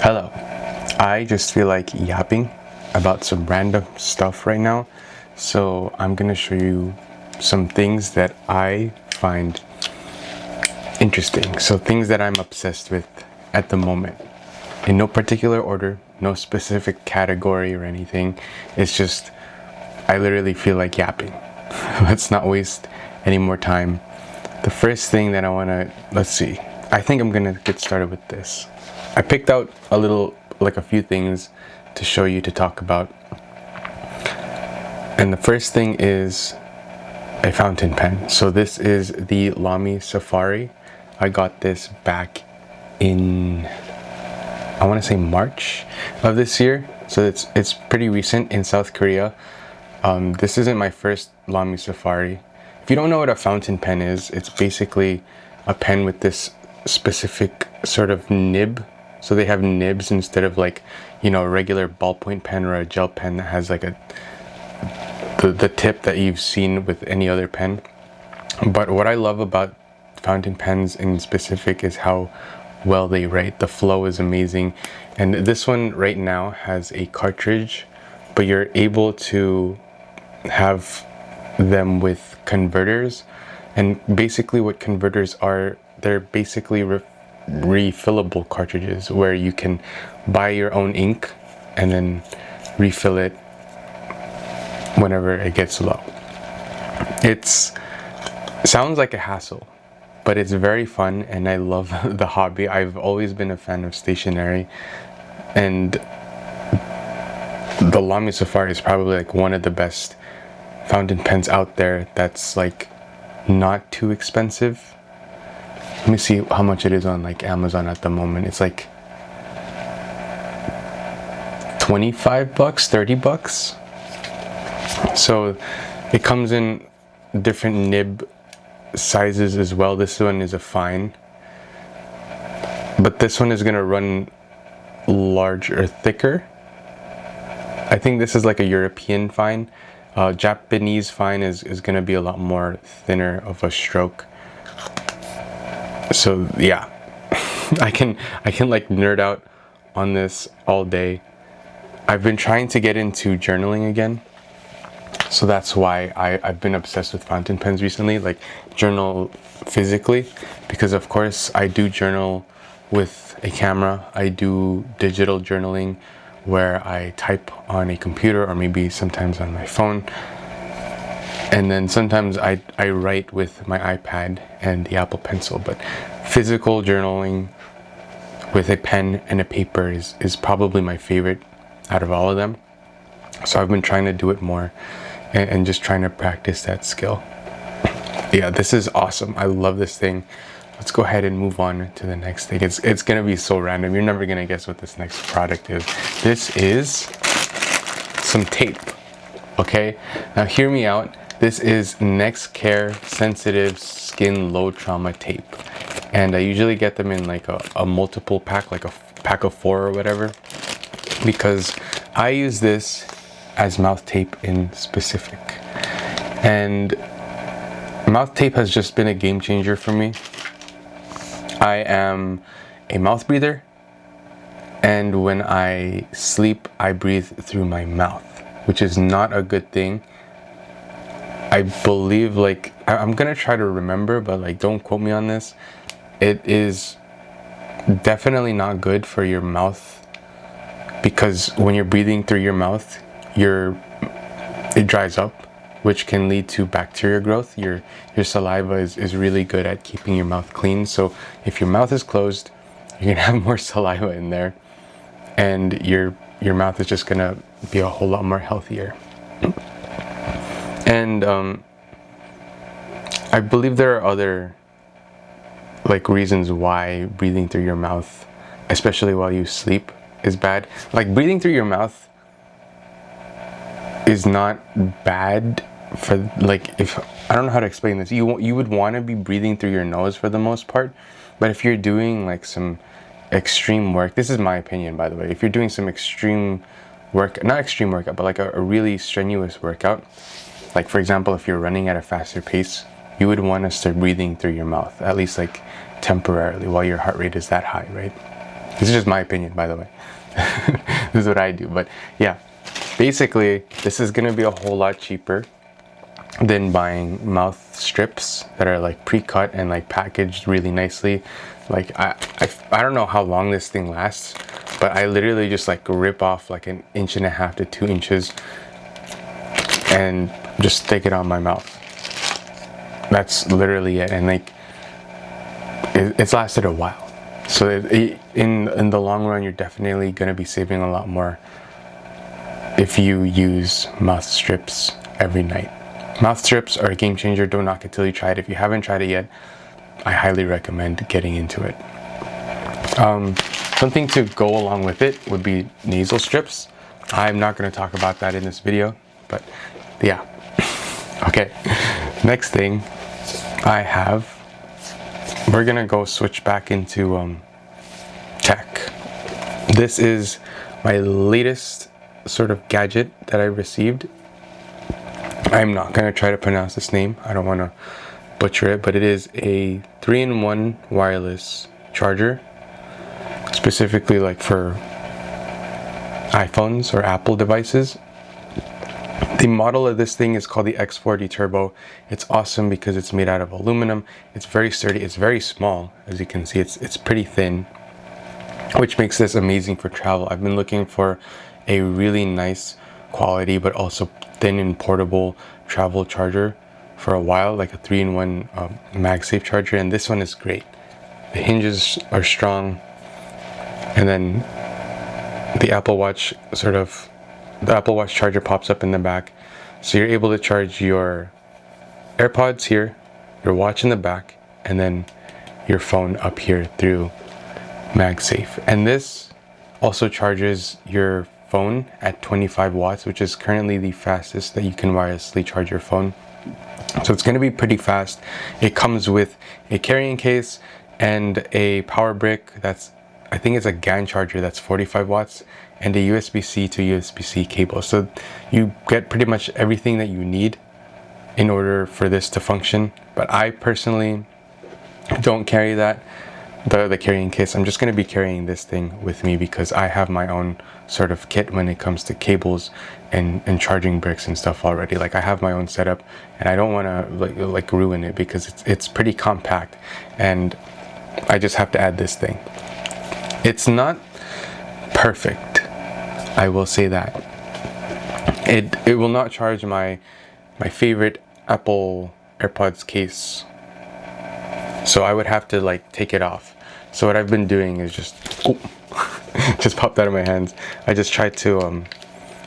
Hello. I just feel like yapping about some random stuff right now. So I'm gonna show you some things that I find interesting. So things that I'm obsessed with at the moment. In no particular order, no specific category or anything. It's just, I literally feel like yapping. Let's not waste any more time. The first thing that I wanna, let's see. I think I'm gonna get started with this. I picked out a few things to show you, to talk about. And the first thing is a fountain pen. So this is the Lamy Safari. I got this back in, I want to say March of this year. So it's pretty recent in South Korea. This isn't my first Lamy Safari. If you don't know what a fountain pen is, it's basically a pen with this specific sort of nib. So they have nibs instead of a regular ballpoint pen or a gel pen that has the tip that you've seen with any other pen. But what I love about fountain pens in specific is how well they write. The flow is amazing. And this one right now has a cartridge, but you're able to have them with converters. And basically what converters are, they're basically refillable cartridges where you can buy your own ink and then refill it whenever it gets low. It sounds like a hassle, but it's very fun and I love the hobby. I've always been a fan of stationery, and the Lamy Safari is probably one of the best fountain pens out there that's not too expensive. Let me see how much it is on Amazon at the moment. It's $25, $30. So it comes in different nib sizes as well. This one is a fine, but this one is gonna run larger, thicker. I think this is a European fine. Japanese fine is gonna be a lot more thinner of a stroke. So yeah, I can nerd out on this all day. I've been trying to get into journaling again, so that's why I've been obsessed with fountain pens recently, journal physically, because of course I do journal with a camera. I do digital journaling where I type on a computer or maybe sometimes on my phone. And then sometimes I write with my iPad and the Apple Pencil, but physical journaling with a pen and a paper is probably my favorite out of all of them. So I've been trying to do it more and just trying to practice that skill. Yeah, this is awesome. I love this thing. Let's go ahead and move on to the next thing. It's gonna be so random. You're never gonna guess what this next product is. This is some tape. Okay, now hear me out. This is Next Care Sensitive Skin Low Trauma Tape, and I usually get them in a multiple pack, a pack of 4 or whatever, because I use this as mouth tape in specific. And mouth tape has just been a game changer for me. I am a mouth breather, and when I sleep I breathe through my mouth, which is not a good thing. I believe, I'm gonna try to remember, but don't quote me on this. It is definitely not good for your mouth, because when you're breathing through your mouth, it dries up, which can lead to bacteria growth. Your saliva is really good at keeping your mouth clean. So if your mouth is closed, you're gonna have more saliva in there, and your mouth is just gonna be a whole lot more healthier. And I believe there are other reasons why breathing through your mouth, especially while you sleep, is bad. Breathing through your mouth is not bad for if I don't know how to explain this. You would want to be breathing through your nose for the most part, but if you're doing some extreme work, this is my opinion by the way, if you're doing some extreme work, not extreme workout, but a really strenuous workout, for example, if you're running at a faster pace, you would want to start breathing through your mouth, at least temporarily, while your heart rate is that high, right? This is just my opinion, by the way. This is what I do. But yeah, basically this is gonna be a whole lot cheaper than buying mouth strips that are like pre-cut and like packaged really nicely. Like I don't know how long this thing lasts, but I literally just like rip off like 1.5 to 2 inches and just stick it on my mouth. That's literally it. And like it's lasted a while. So in the long run, you're definitely going to be saving a lot more if you use mouth strips every night. Mouth strips are a game changer. Don't knock it till you try it. If you haven't tried it yet, I highly recommend getting into it. Something to go along with it would be nasal strips. I'm not going to talk about that in this video, but yeah. Okay, next thing I have, we're gonna go switch back into tech. This is my latest sort of gadget that I received. I'm not gonna try to pronounce this name. I don't want to butcher it, but it is a 3-in-1 wireless charger, specifically like for iPhones or Apple devices. The model of this thing is called the X40 Turbo. It's awesome because it's made out of aluminum. It's very sturdy. It's very small. As you can see, it's pretty thin, which makes this amazing for travel. I've been looking for a really nice quality, but also thin and portable travel charger for a while, like a 3-in-1 MagSafe charger, and this one is great. The hinges are strong, and then the Apple Watch charger pops up in the back, so you're able to charge your AirPods here, your watch in the back, and then your phone up here through MagSafe. And this also charges your phone at 25 watts, which is currently the fastest that you can wirelessly charge your phone. So it's going to be pretty fast. It comes with a carrying case and a power brick that's, I think it's a GAN charger that's 45 watts, and a USB-C to USB-C cable. So you get pretty much everything that you need in order for this to function. But I personally don't carry that, the carrying case. I'm just going to be carrying this thing with me because I have my own sort of kit when it comes to cables and charging bricks and stuff already. Like I have my own setup, and I don't want to like ruin it because it's pretty compact, and I just have to add this thing. It's not perfect, I will say that. It will not charge my favorite Apple AirPods case, so I would have to like take it off. So what I've been doing is just just popped out of my hands. I just tried to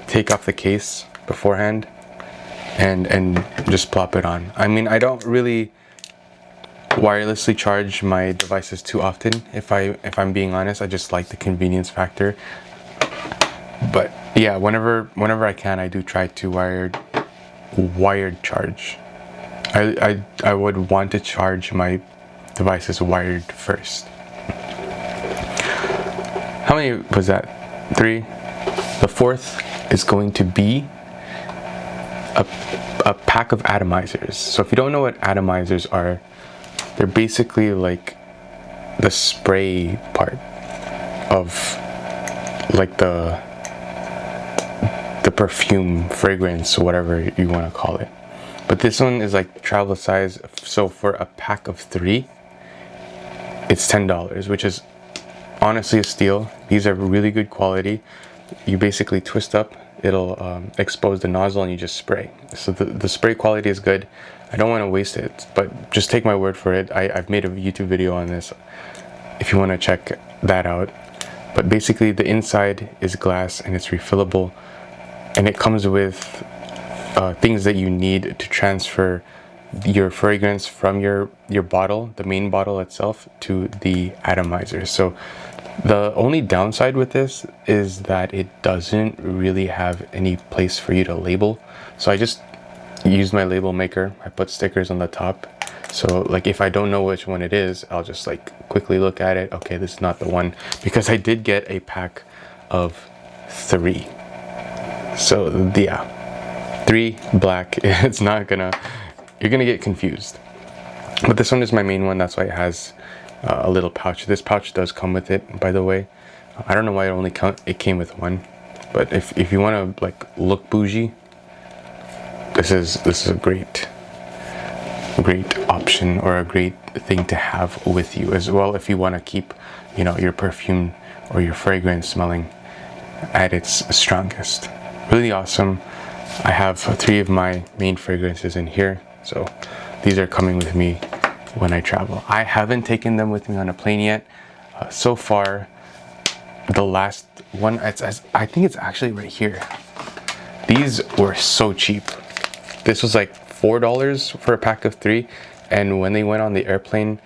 take off the case beforehand and just plop it on. I mean, I don't really wirelessly charge my devices too often, if I'm being honest. I just like the convenience factor. But yeah, whenever I can, I do try to wired charge. I would want to charge my devices wired first. How many was that? 3. The fourth is going to be a pack of atomizers. So if you don't know what atomizers are, they're basically like the spray part of like the perfume, fragrance, whatever you want to call it. But this one is like travel size. So for a pack of 3, it's $10, which is honestly a steal. These are really good quality. You basically twist up, it'll expose the nozzle, and you just spray. So the spray quality is good. I don't want to waste it, but just take my word for it. I've made a YouTube video on this if you want to check that out. But basically the inside is glass and it's refillable, and it comes with things that you need to transfer your fragrance from your bottle, the main bottle itself, to the atomizer. So the only downside with this is that it doesn't really have any place for you to label. So I just used my label maker. I put stickers on the top. So like if I don't know which one it is, I'll just like quickly look at it. Okay, this is not the one, because I did get a pack of 3. So yeah, 3 black. It's not gonna, you're gonna get confused. But this one is my main one. That's why it has a little pouch. This pouch does come with it, by the way. I don't know why it came with one, but if you want to like look bougie, this is a great option, or a great thing to have with you as well, if you want to keep, you know, your perfume or your fragrance smelling at its strongest. Really awesome. I have 3 of my main fragrances in here, so these are coming with me when I travel. I haven't taken them with me on a plane yet. So far, the last one, I think it's actually right here. These were so cheap. This was like $4 for a pack of 3, and when they went on the airplane,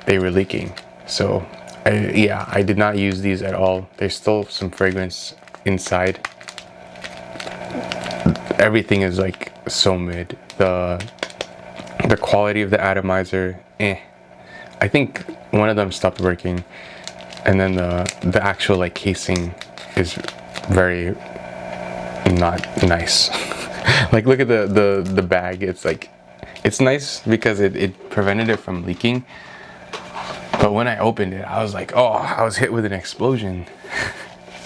they were leaking. So yeah, I did not use these at all. There's still some fragrance inside. Everything is like so mid. The quality of the atomizer, I think one of them stopped working, and then the actual like casing is very not nice. Like, look at the bag. It's like, it's nice because it prevented it from leaking, but when I opened it, I was like, oh, I was hit with an explosion.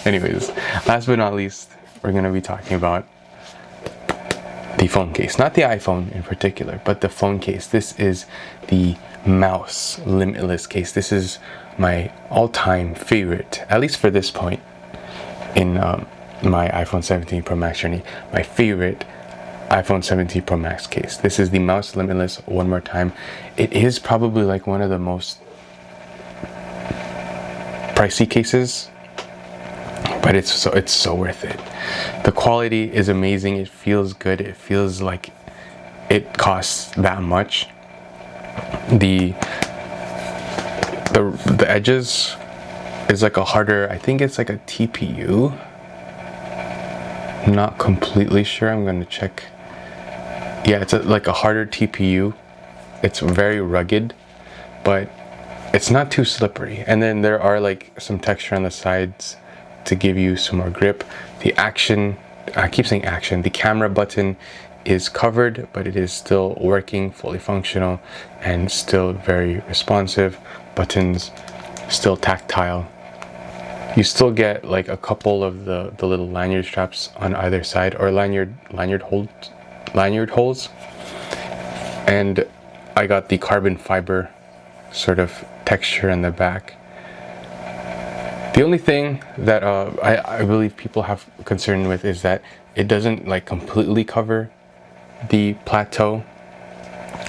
Anyways, last but not least, we're gonna be talking about the phone case. Not the iPhone in particular, but the phone case. This is the Mouse Limitless case. This is my all-time favorite, at least for this point in my iPhone 17 Pro Max journey. My favorite iPhone 17 Pro Max case. This is the Mouse Limitless. One more time, it is probably like one of the most pricey cases, but it's so worth it. The quality is amazing. It feels good. It feels like it costs that much. The edges is like a harder, I think it's like a TPU. I'm not completely sure. I'm going to check. Yeah, it's like a harder TPU. It's very rugged, but it's not too slippery. And then there are like some texture on the sides to give you some more grip. The action, I keep saying action, the camera button is covered, but it is still working, fully functional, and still very responsive. Buttons still tactile. You still get like a couple of the little lanyard straps on either side, or lanyard holes. And I got the carbon fiber sort of texture in the back. The only thing that I believe people have concern with is that it doesn't like completely cover the plateau.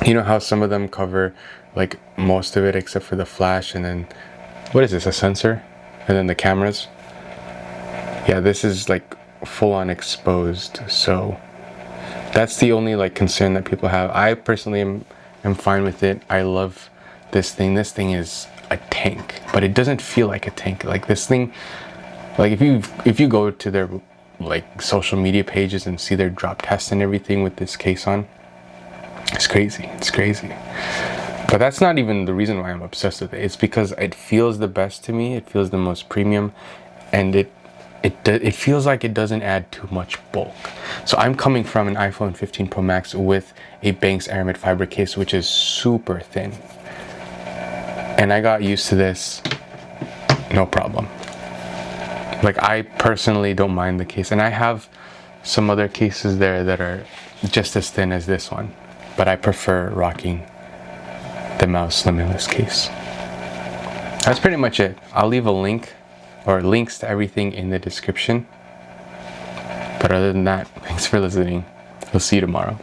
You know how some of them cover like most of it except for the flash, and then what is this, a sensor, and then the cameras. Yeah, this is like full on exposed, so that's the only like concern that people have. I personally am fine with it. I love this thing. This thing is a tank, but it doesn't feel like a tank. Like this thing, like if you go to their like social media pages and see their drop tests and everything with this case on, it's crazy. It's crazy. But that's not even the reason why I'm obsessed with it. It's because it feels the best to me. It feels the most premium, and it feels like it doesn't add too much bulk. So I'm coming from an iPhone 15 Pro Max with a Banks Aramid fiber case, which is super thin. And I got used to this, no problem. Like, I personally don't mind the case. And I have some other cases there that are just as thin as this one, but I prefer rocking the Mouse Limitless case. That's pretty much it. I'll leave a link or links to everything in the description. But other than that, thanks for listening. We'll see you tomorrow.